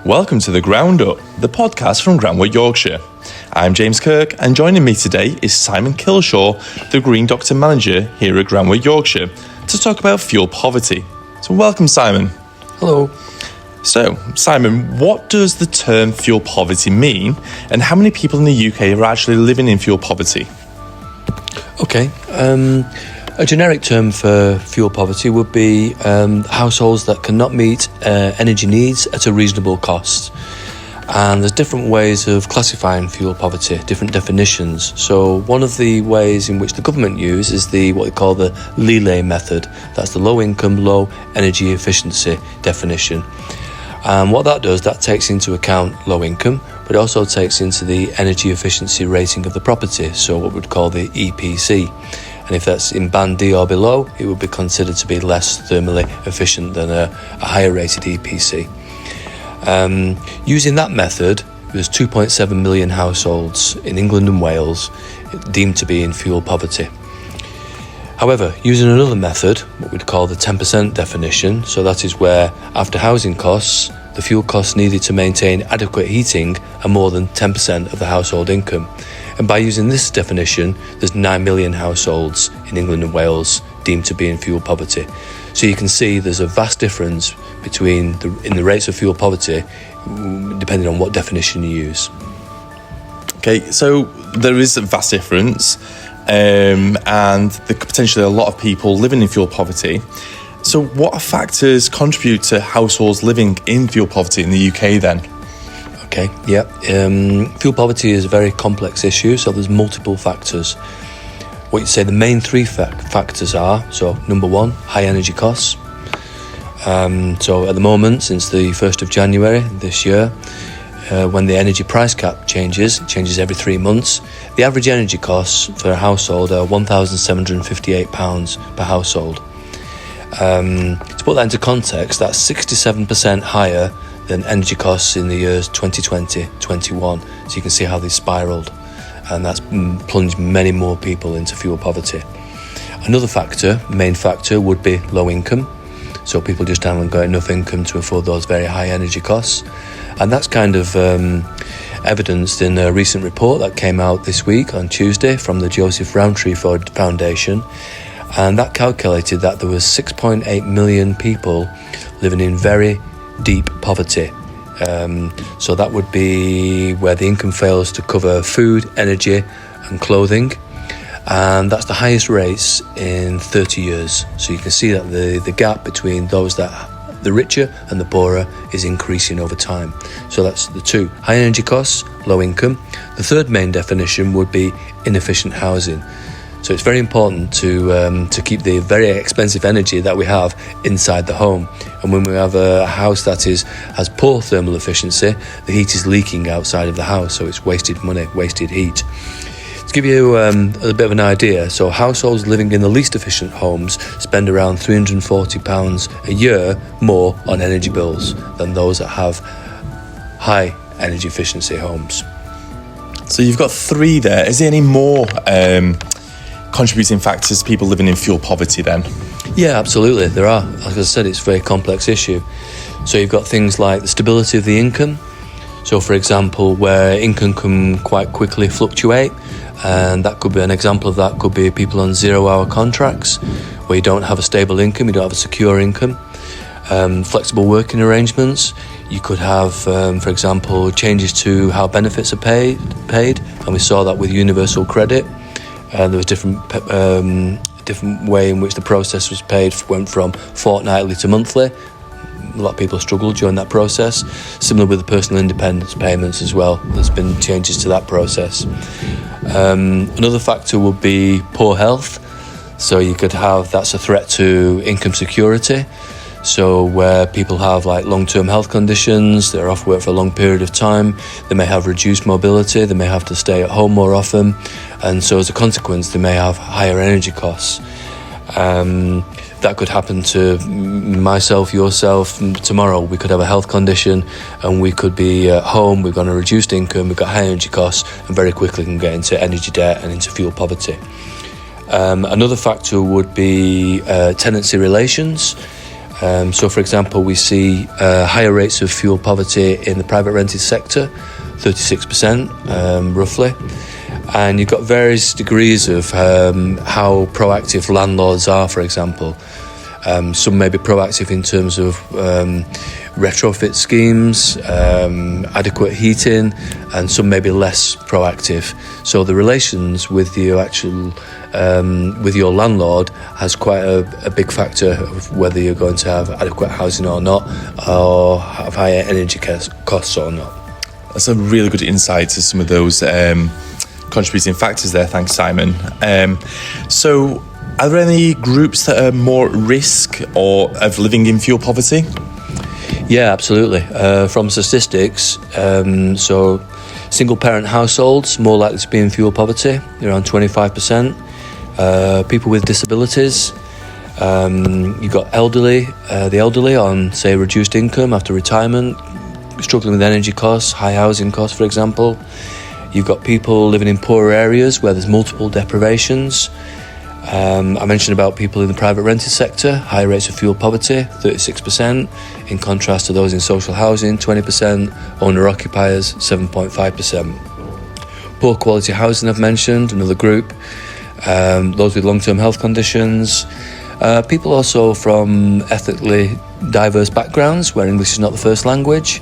Welcome to The Ground Up, the podcast from Groundwork Yorkshire. I'm James Kirk, and joining me today is Simon Kilshaw, the Green Doctor Manager here at Groundwork Yorkshire, to talk about fuel poverty. So welcome, Simon. Hello. So, Simon, what does the term fuel poverty mean, and how many people in the UK are actually living in fuel poverty? Okay. A generic term for fuel poverty would be households that cannot meet energy needs at a reasonable cost. And there's different ways of classifying fuel poverty, different definitions. So one of the ways in which the government use is what they call the LELE method. That's the low income, low energy efficiency definition. And what that does, that takes into account low income, but it also takes into the energy efficiency rating of the property, so what we'd call the EPC. And if that's in band D or below, it would be considered to be less thermally efficient than a higher rated EPC. Using that method, there's 2.7 million households in England and Wales deemed to be in fuel poverty. However, using another method, what we'd call the 10% definition, so that is where, after housing costs, the fuel costs needed to maintain adequate heating are more than 10% of the household income. And by using this definition, there's 9 million households in England and Wales deemed to be in fuel poverty. So you can see there's a vast difference in the rates of fuel poverty, depending on what definition you use. Okay, so there is a vast difference, and there could potentially a lot of people living in fuel poverty. So what factors contribute to households living in fuel poverty in the UK then? Okay, yeah. Fuel poverty is a very complex issue, so there's multiple factors. What you'd say the main three factors are, so number one, high energy costs. So at the moment, since the 1st of January this year, when the energy price cap changes, it changes every 3 months, the average energy costs for a household are £1,758 per household. To put that into context, that's 67% higher than energy costs in the years 2020-21. So you can see how they spiralled, and that's plunged many more people into fuel poverty. Another main factor, would be low income. So people just haven't got enough income to afford those very high energy costs. And that's kind of evidenced in a recent report that came out this week on Tuesday from the Joseph Rowntree Foundation. And that calculated that there was 6.8 million people living in very deep poverty. So that would be where the income fails to cover food, energy and clothing. And that's the highest rates in 30 years. So you can see that the gap between the richer and the poorer is increasing over time. So that's the two: high energy costs, low income. The third main definition would be inefficient housing. So it's very important to keep the very expensive energy that we have inside the home. And when we have a house that has poor thermal efficiency, the heat is leaking outside of the house, so it's wasted money, wasted heat. To give you a bit of an idea, so households living in the least efficient homes spend around £340 a year more on energy bills than those that have high energy efficiency homes. So you've got three there. Is there any more contributing factors to people living in fuel poverty then? Yeah, absolutely, there are. Like I said, it's a very complex issue. So you've got things like the stability of the income. So for example, where income can quite quickly fluctuate, and that could be an example of that could be people on 0-hour contracts where you don't have a stable income, you don't have a secure income. Flexible working arrangements. You could have, for example, changes to how benefits are paid, and we saw that with universal credit. There was different way in which the process was paid, went from fortnightly to monthly. A lot of people struggled during that process. Similar with the personal independence payments as well. There's been changes to that process. Another factor would be poor health. So you could have, that's a threat to income security. So where people have like long-term health conditions, they're off work for a long period of time, they may have reduced mobility, they may have to stay at home more often, and so as a consequence they may have higher energy costs. That could happen to myself, yourself. Tomorrow we could have a health condition and we could be at home, we've got a reduced income, we've got high energy costs, and very quickly can get into energy debt and into fuel poverty. Another factor would be tenancy relations. So, for example, we see higher rates of fuel poverty in the private rented sector, 36% roughly. And you've got various degrees of how proactive landlords are, for example. Some may be proactive in terms of retrofit schemes, adequate heating, and some may be less proactive. So the relations with your with your landlord has quite a big factor of whether you're going to have adequate housing or not, or have higher energy costs or not. That's a really good insight to some of those contributing factors there. Thanks, Simon. So, are there any groups that are more at risk of living in fuel poverty? Yeah, absolutely. From statistics, so single-parent households more likely to be in fuel poverty, around 25%. People with disabilities, you've got the elderly on, say, reduced income after retirement, struggling with energy costs, high housing costs, for example. You've got people living in poorer areas where there's multiple deprivations. I mentioned about people in the private rented sector, high rates of fuel poverty, 36%, in contrast to those in social housing, 20%, owner-occupiers, 7.5%. Poor quality housing I've mentioned, another group. Those with long-term health conditions. People also from ethnically diverse backgrounds where English is not the first language,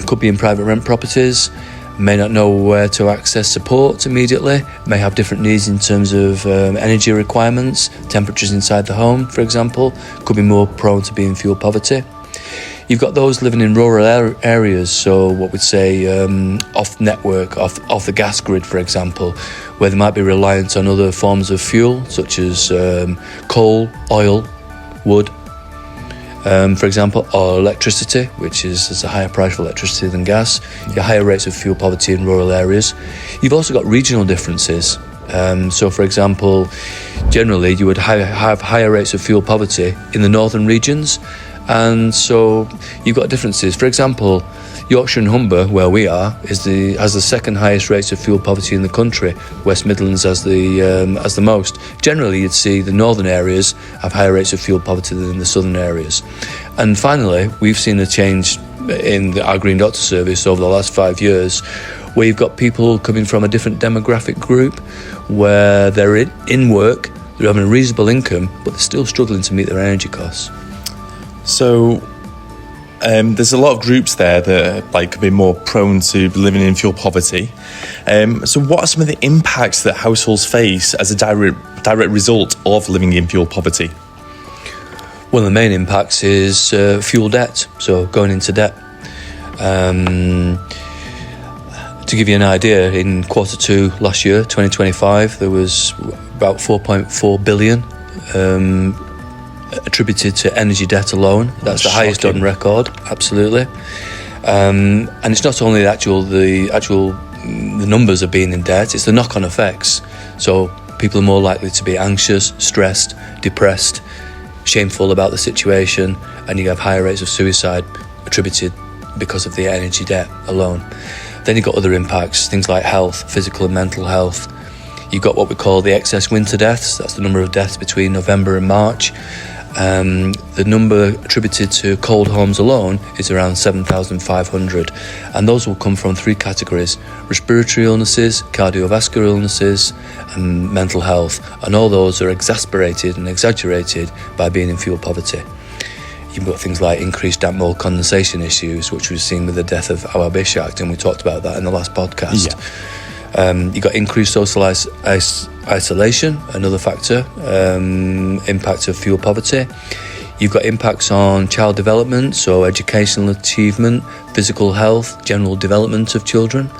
could be in private rent properties, may not know where to access support immediately, may have different needs in terms of energy requirements, temperatures inside the home, for example, could be more prone to being fuel poverty. You've got those living in rural areas, so what we'd say off network, off the gas grid, for example, where they might be reliant on other forms of fuel, such as coal, oil, wood, for example, or electricity, which is there's a higher price for electricity than gas. You have higher rates of fuel poverty in rural areas. You've also got regional differences. So, for example, generally you would have higher rates of fuel poverty in the northern regions, and so you've got differences. For example, Yorkshire and Humber, where we are, has the second highest rates of fuel poverty in the country. West Midlands has the most. Generally, you'd see the northern areas have higher rates of fuel poverty than the southern areas. And finally, we've seen a change in our Green Doctor service over the last 5 years, where you've got people coming from a different demographic group, where they're in work, they're having a reasonable income, but they're still struggling to meet their energy costs. So there's a lot of groups there that could be more prone to living in fuel poverty. So what are some of the impacts that households face as a direct result of living in fuel poverty? One of the main impacts is fuel debt, so going into debt. To give you an idea, in Q2 last year, 2025, there was about 4.4 billion attributed to energy debt alone. That's the highest on record, absolutely. And it's not only the numbers of being in debt, it's the knock-on effects. So people are more likely to be anxious, stressed, depressed, shameful about the situation, and you have higher rates of suicide attributed because of the energy debt alone. Then you've got other impacts, things like health, physical and mental health. You've got what we call the excess winter deaths. That's the number of deaths between November and March. The number attributed to cold homes alone is around 7,500, and those will come from 3 categories: respiratory illnesses, cardiovascular illnesses, and mental health, and all those are exasperated and exaggerated by being in fuel poverty. You've got things like increased damp mold condensation issues, which we've seen with the death of Awa Bishact, and we talked about that in the last podcast. Yeah. You've got increased social isolation, another factor, impact of fuel poverty. You've got impacts on child development, so educational achievement, physical health, general development of children.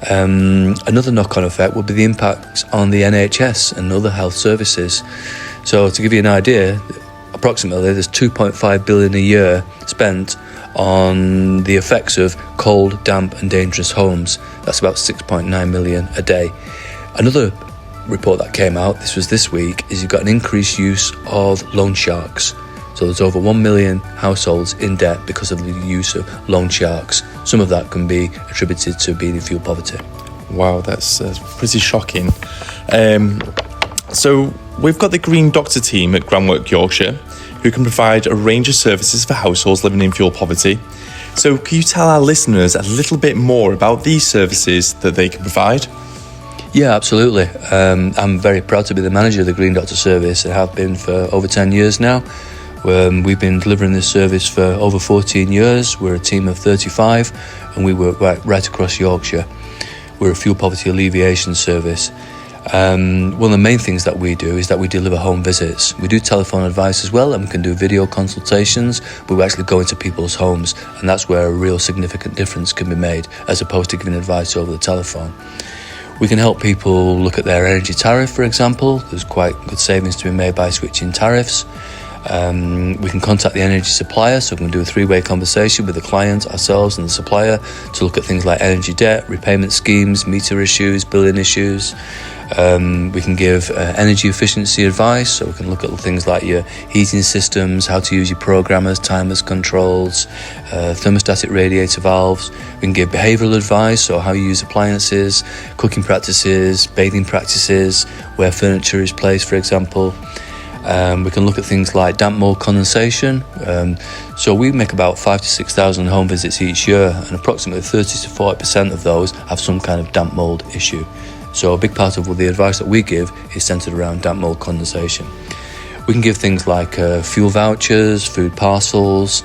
Another knock-on effect would be the impacts on the NHS and other health services. So to give you an idea, approximately there's 2.5 billion a year spent on the effects of cold, damp and dangerous homes. That's about 6.9 million a day. Another report that came out, this was this week, is you've got an increased use of loan sharks. So there's over 1 million households in debt because of the use of loan sharks. Some of that can be attributed to being in fuel poverty. Wow, that's pretty shocking. So we've got the Green Doctor team at Groundwork Yorkshire, who can provide a range of services for households living in fuel poverty. So can you tell our listeners a little bit more about these services that they can provide? Yeah, absolutely. I'm very proud to be the manager of the Green Doctor service. I have been for over 10 years now. We've been delivering this service for over 14 years. We're a team of 35 and we work right across Yorkshire. We're a fuel poverty alleviation service. One of the main things that we do is that we deliver home visits. We do telephone advice as well, and we can do video consultations, but we actually go into people's homes, and that's where a real significant difference can be made as opposed to giving advice over the telephone. We can help people look at their energy tariff, for example. There's quite good savings to be made by switching tariffs. We can contact the energy supplier, so we can do a three-way conversation with the client, ourselves and the supplier to look at things like energy debt, repayment schemes, meter issues, billing issues. We can give energy efficiency advice, so we can look at things like your heating systems, how to use your programmers, timers, controls, thermostatic radiator valves. We can give behavioural advice, so how you use appliances, cooking practices, bathing practices, where furniture is placed, for example. We can look at things like damp mould condensation. So we make about 5,000 to 6,000 home visits each year, and approximately 30 to 40% of those have some kind of damp mould issue. So a big part of the advice that we give is centred around damp mould condensation. We can give things like fuel vouchers, food parcels.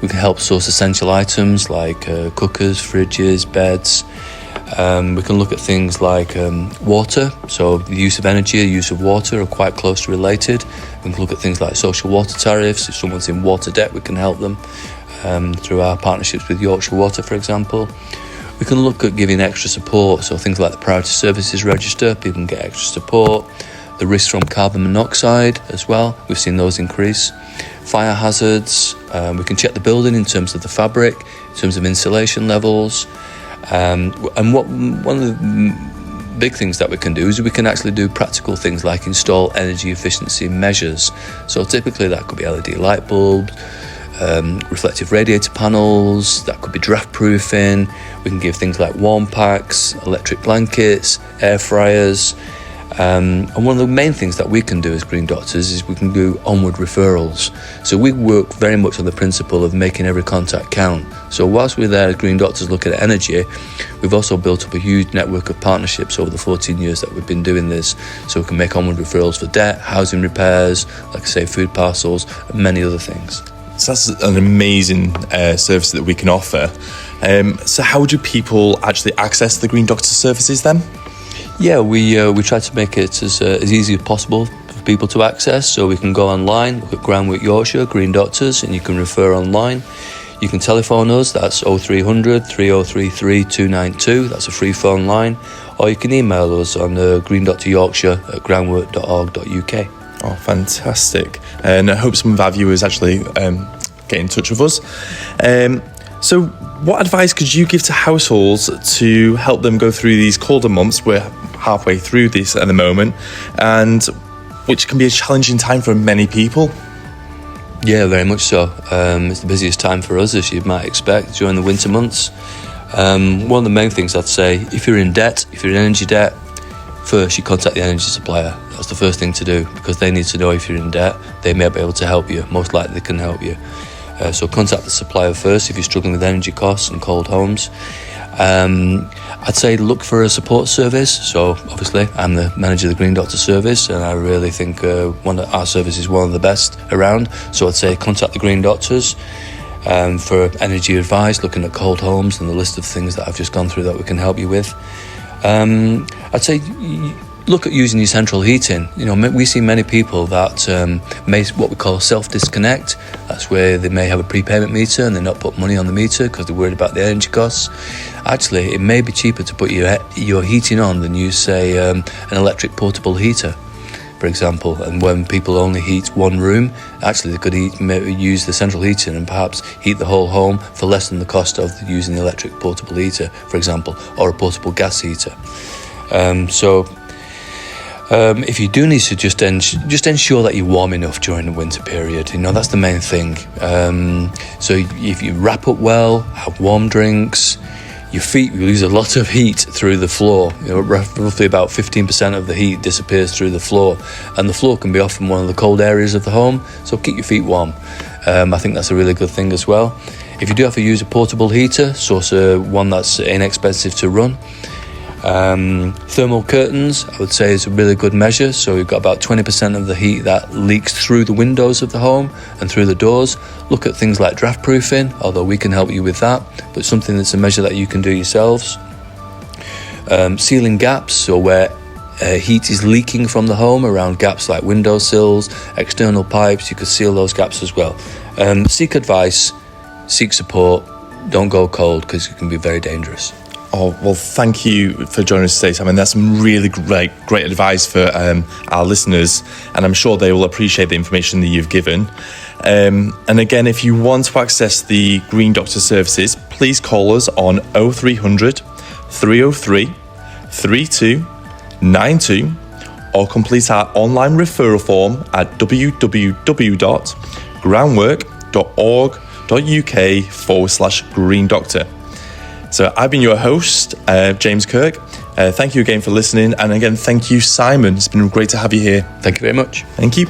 We can help source essential items like cookers, fridges, beds. We can look at things like water, so the use of energy, the use of water are quite closely related. We can look at things like social water tariffs. If someone's in water debt, we can help them through our partnerships with Yorkshire Water, for example. We can look at giving extra support, so things like the Priority Services Register, people can get extra support. The risks from carbon monoxide as well, we've seen those increase. Fire hazards, we can check the building in terms of the fabric, in terms of insulation levels. And one of the big things that we can do is we can actually do practical things like install energy efficiency measures. So typically that could be LED light bulbs, reflective radiator panels, that could be draft proofing. We can give things like warm packs, electric blankets, air fryers. And one of the main things that we can do as Green Doctors is we can do onward referrals. So we work very much on the principle of making every contact count. So whilst we're there as Green Doctors looking at energy, we've also built up a huge network of partnerships over the 14 years that we've been doing this. So we can make onward referrals for debt, housing repairs, like I say, food parcels, and many other things. So that's an amazing service that we can offer. So how do people actually access the Green Doctor services then? Yeah, we try to make it as easy as possible for people to access. So we can go online, look at Groundwork Yorkshire, Green Doctors, and you can refer online. You can telephone us, that's 0300 3033 292, that's a free phone line. Or you can email us on greendoctoryorkshire@groundwork.org.uk. Oh, fantastic. And I hope some of our viewers actually get in touch with us. So what advice could you give to households to help them go through these colder months? We're halfway through this at the moment, and which can be a challenging time for many people. Yeah, very much so. It's the busiest time for us, as you might expect, during the winter months. One of the main things I'd say, if you're in debt, if you're in energy debt, first you contact the energy supplier. That's the first thing to do, because they need to know if you're in debt. They may be able to help you. Most likely they can help you. So contact the supplier first if you're struggling with energy costs and cold homes. I'd say look for a support service. So obviously I'm the manager of the Green Doctor service, and I really think our service is one of the best around. So I'd say contact the Green Doctors for energy advice, looking at cold homes and the list of things that I've just gone through that we can help you with. I'd say look at using your central heating. You know, we see many people that may what we call self-disconnect. That's where they may have a prepayment meter and they not put money on the meter because they're worried about the energy costs. Actually, it may be cheaper to put your heating on than use, say, an electric portable heater, for example. And when people only heat one room, actually they could use the central heating and perhaps heat the whole home for less than the cost of using the electric portable heater, for example, or a portable gas heater. If you do need to just ensure that you're warm enough during the winter period. You know, that's the main thing. So if you wrap up well, have warm drinks, your feet lose a lot of heat through the floor. Roughly about 15% of the heat disappears through the floor, and the floor can be often one of the cold areas of the home, so keep your feet warm. I think that's a really good thing as well. If you do have to use a portable heater, source one that's inexpensive to run. Thermal curtains, I would say, is a really good measure. So you've got about 20% of the heat that leaks through the windows of the home and through the doors. Look at things like draft proofing, although we can help you with that, but something that's a measure that you can do yourselves. Sealing gaps, so where heat is leaking from the home around gaps like windowsills, external pipes, you could seal those gaps as well. Seek advice, seek support, don't go cold because it can be very dangerous. Oh, well, thank you for joining us today, Sam. And that's some really great advice for our listeners, and I'm sure they will appreciate the information that you've given. And again, if you want to access the Green Doctor services, please call us on 0300 303 3292 or complete our online referral form at www.groundwork.org.uk/Green Doctor. So I've been your host, James Kirk. Thank you again for listening. And again, thank you, Simon. It's been great to have you here. Thank you very much. Thank you.